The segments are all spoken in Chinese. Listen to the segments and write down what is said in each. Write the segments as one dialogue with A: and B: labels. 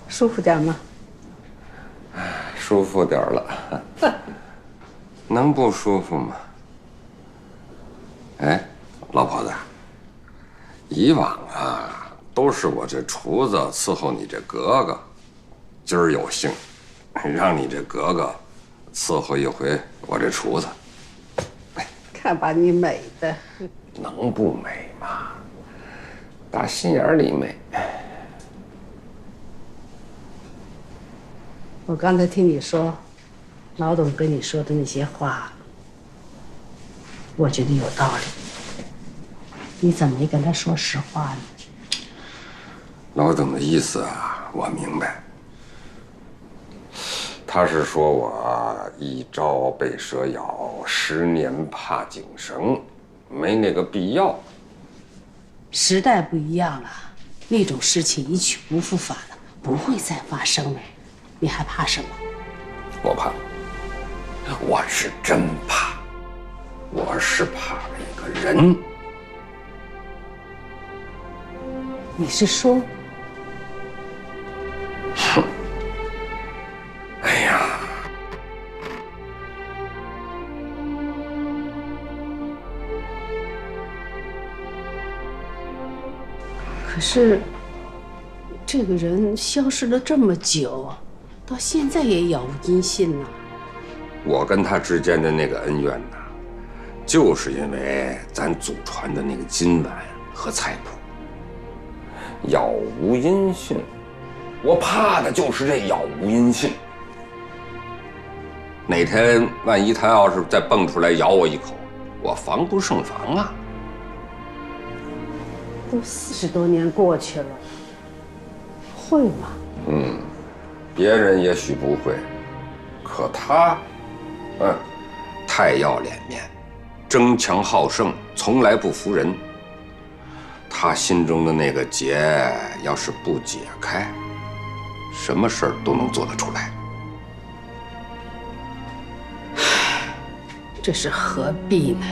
A: 舒服点吗？
B: 舒服点了，能不舒服吗？哎，老婆子，以往啊都是我这厨子伺候你这格格，今儿有幸让你这格格伺候一回我这厨子。
A: 看把你美的，
B: 能不美吗？打心眼里美。
A: 我刚才听你说，老董跟你说的那些话，我觉得有道理。你怎么没跟他说实话呢？
B: 老董的意思啊，我明白。他是说我一朝被蛇咬，10年怕井绳，没那个必要。
A: 时代不一样了，那种事情一去不复返了，不会再发生了。你还怕什么？
B: 我怕，我是真怕，我是怕那个人。
A: 你是说？
B: 哼，哎呀，
A: 可是这个人消失了这么久，到现在也杳无音信呢。
B: 我跟他之间的那个恩怨呐，就是因为咱祖传的那个金碗和菜谱，杳无音信。我怕的就是这杳无音信。哪天万一他要是再蹦出来咬我一口，我防不胜防啊！
A: 都40多年过去了，会吗？
B: 别人也许不会，可他，太要脸面，争强好胜，从来不服人。他心中的那个结，要是不解开，什么事儿都能做得出来。
A: 这是何必呢？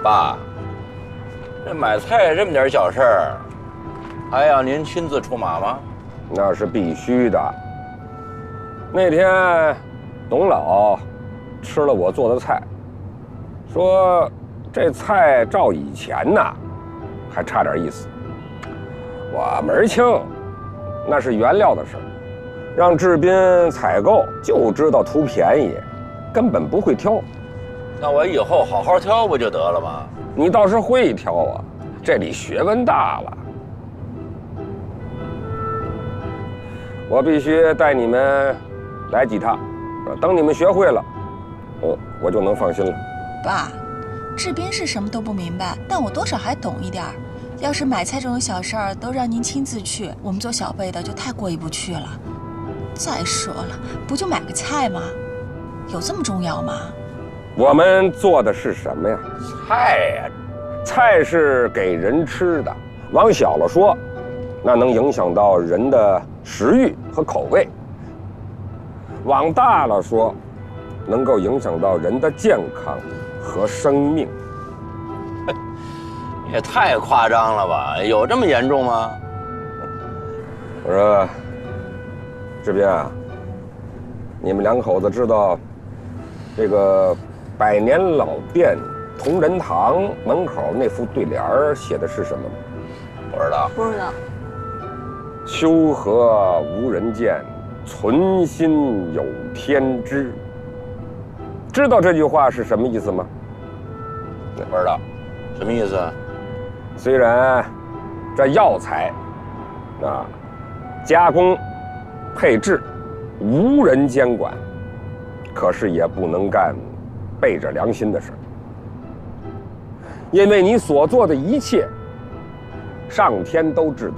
C: 爸，这买菜这么点小事儿，还要您亲自出马吗？
B: 那是必须的。那天，董老吃了我做的菜，说这菜照以前呐，还差点意思。我门儿清，那是原料的事儿，让志斌采购就知道图便宜，根本不会挑。
C: 那我以后好好挑不就得了吗？
B: 你倒是会挑啊，这里学问大了。我必须带你们来几趟，等你们学会了，我就能放心了。
D: 爸，志斌是什么都不明白，但我多少还懂一点儿。要是买菜这种小事儿都让您亲自去，我们做小辈的就太过意不去了。再说了，不就买个菜吗？有这么重要吗？
B: 我们做的是什么呀？菜呀，菜是给人吃的。往小了说，那能影响到人的食欲和口味；往大了说，能够影响到人的健康和生命。
C: 也太夸张了吧？有这么严重吗？
B: 我说，志斌啊，你们两口子知道这个百年老店同仁堂门口那副对联写的是什么吗？
C: 不知道。
D: 不知道。
B: 秋荷无人见，存心有天知。知道这句话是什么意思吗？
C: 不知道，什么意思啊？
B: 虽然这药材啊加工配制无人监管，可是也不能干背着良心的事儿，因为你所做的一切，上天都知道。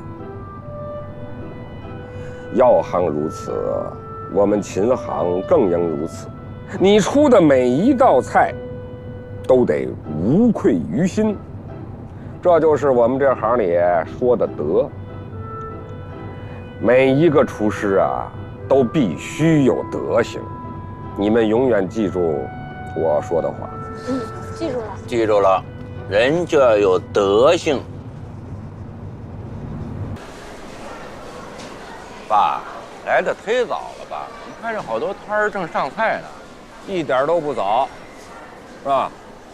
B: 药行如此，我们琴行更应如此。你出的每一道菜，都得无愧于心。这就是我们这行里说的德。每一个厨师啊，都必须有德行。你们永远记住我说的话。
D: 记住了。
C: 记住了，人就要有德行。爸，来的忒早了吧？你看这好多摊儿正上菜呢。
B: 一点都不早，是吧？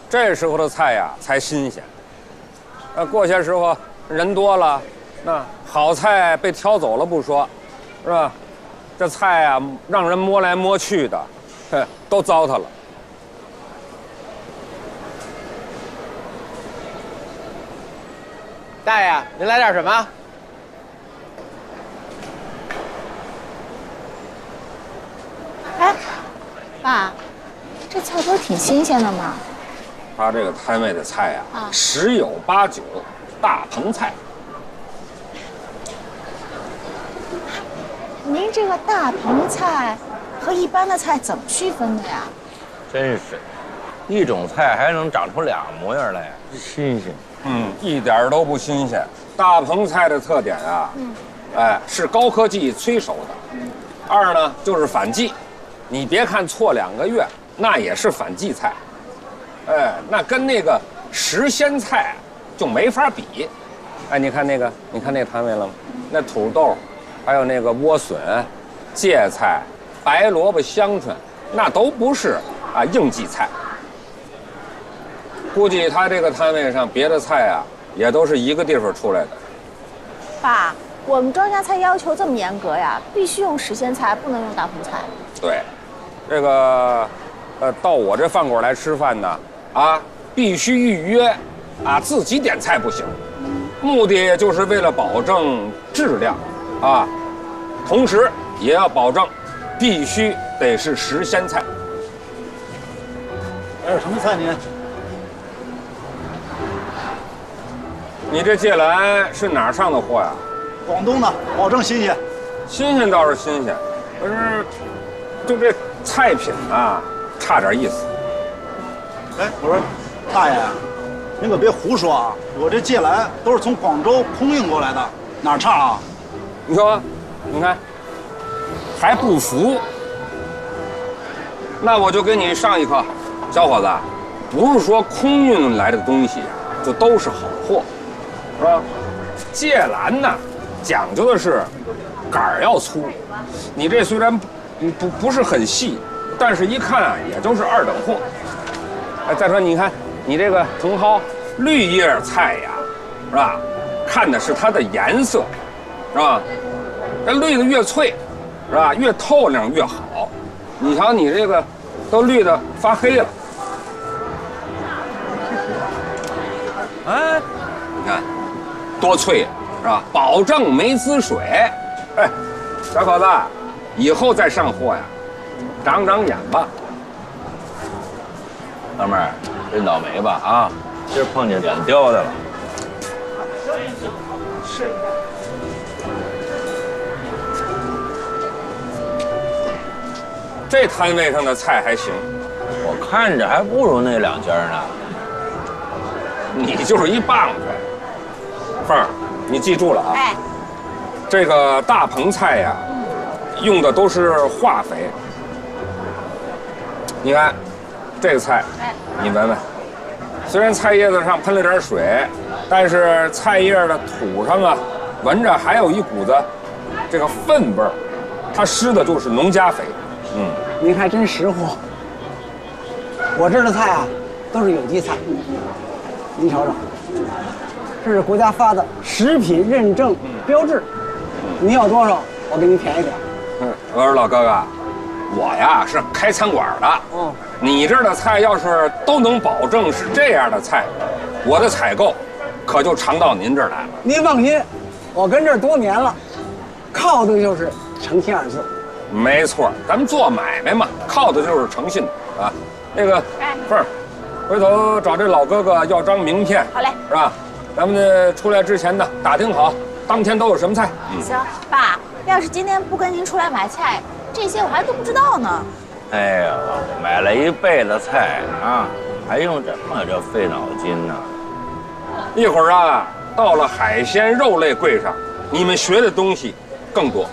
B: 这时候的菜呀才新鲜。过些时候人多了，那好菜被挑走了不说，是吧？这菜呀让人摸来摸去的，都糟蹋了。
E: 大爷，您来点什么？
D: 哎，爸，这菜不是挺新鲜的吗？
B: 他这个摊位的菜呀，十有八九大棚菜。
D: 您这个大棚菜和一般的菜怎么区分的呀？
C: 真是，一种菜还能长出俩模样来，新鲜。
B: 一点都不新鲜。大棚菜的特点啊，是高科技催熟的。二呢就是反季，你别看错2个月，那也是反季菜。那跟那个时鲜菜就没法比。你看那个摊位了吗？那土豆，还有那个莴笋、芥菜、白萝卜、香椿，那都不是应季菜。估计他这个摊位上别的菜啊，也都是一个地方出来的。
D: 爸，我们庄稼菜要求这么严格呀，必须用时鲜菜，不能用大棚菜。
B: 对，这个到我这饭馆来吃饭呢，必须预约，自己点菜不行。目的就是为了保证质量，同时也要保证必须得是时鲜菜。
F: 还有什么菜您？
B: 你这芥蓝是哪儿上的货呀？
F: 广东的，保证新鲜。
B: 新鲜倒是新鲜，可是就这菜品啊，差点意思。
F: 我说，大爷，您可别胡说啊！我这芥蓝都是从广州空运过来的，哪儿差啊？
B: 你说，你看，还不服？那我就给你上一课，小伙子，不是说空运来的东西就都是好货，是吧？芥蓝呢，讲究的是杆儿要粗，你这虽然不是很细，但是一看也就是2等货。再说你看你这个茼蒿绿叶菜呀，是吧？看的是它的颜色，是吧？这绿的越脆，是吧？越透亮越好。你瞧你这个都绿的发黑了，你看多脆，是吧？保证没滋水。小伙子，以后再上货呀，长长眼吧。
C: 老妹儿，真倒霉吧今儿碰见脸雕的了。
B: 是。这摊位上的菜还行，
C: 我看着还不如那2家呢。
B: 你就是一棒槌。凤儿，你记住了这个大棚菜呀，用的都是化肥。你看这个菜，你闻闻，虽然菜叶子上喷了点水，但是菜叶的土上闻着还有一股子这个粪味儿，它施的就是农家肥。
G: 您还真识货。我这儿的菜都是有机菜，您瞅瞅，这是国家发的食品认证标志。您要多少，我给您便宜点。
B: 我说老哥哥，我呀是开餐馆的。你这儿的菜要是都能保证是这样的菜，我的采购可就常到您这儿来了。
G: 您放心，我跟这儿多年了，靠的就是诚信2字。
B: 没错，咱们做买卖嘛，靠的就是诚信那个凤儿，回头找这老哥哥要张名片。
D: 好嘞，
B: 是吧？咱们出来之前呢，打听好当天都有什么菜。
D: 行，爸，要是今天不跟您出来买菜，这些我还都不知道呢。
C: 哎呀，买了1辈子菜还用这么着费脑筋呢？
B: 一会儿啊，到了海鲜肉类柜上，你们学的东西更多。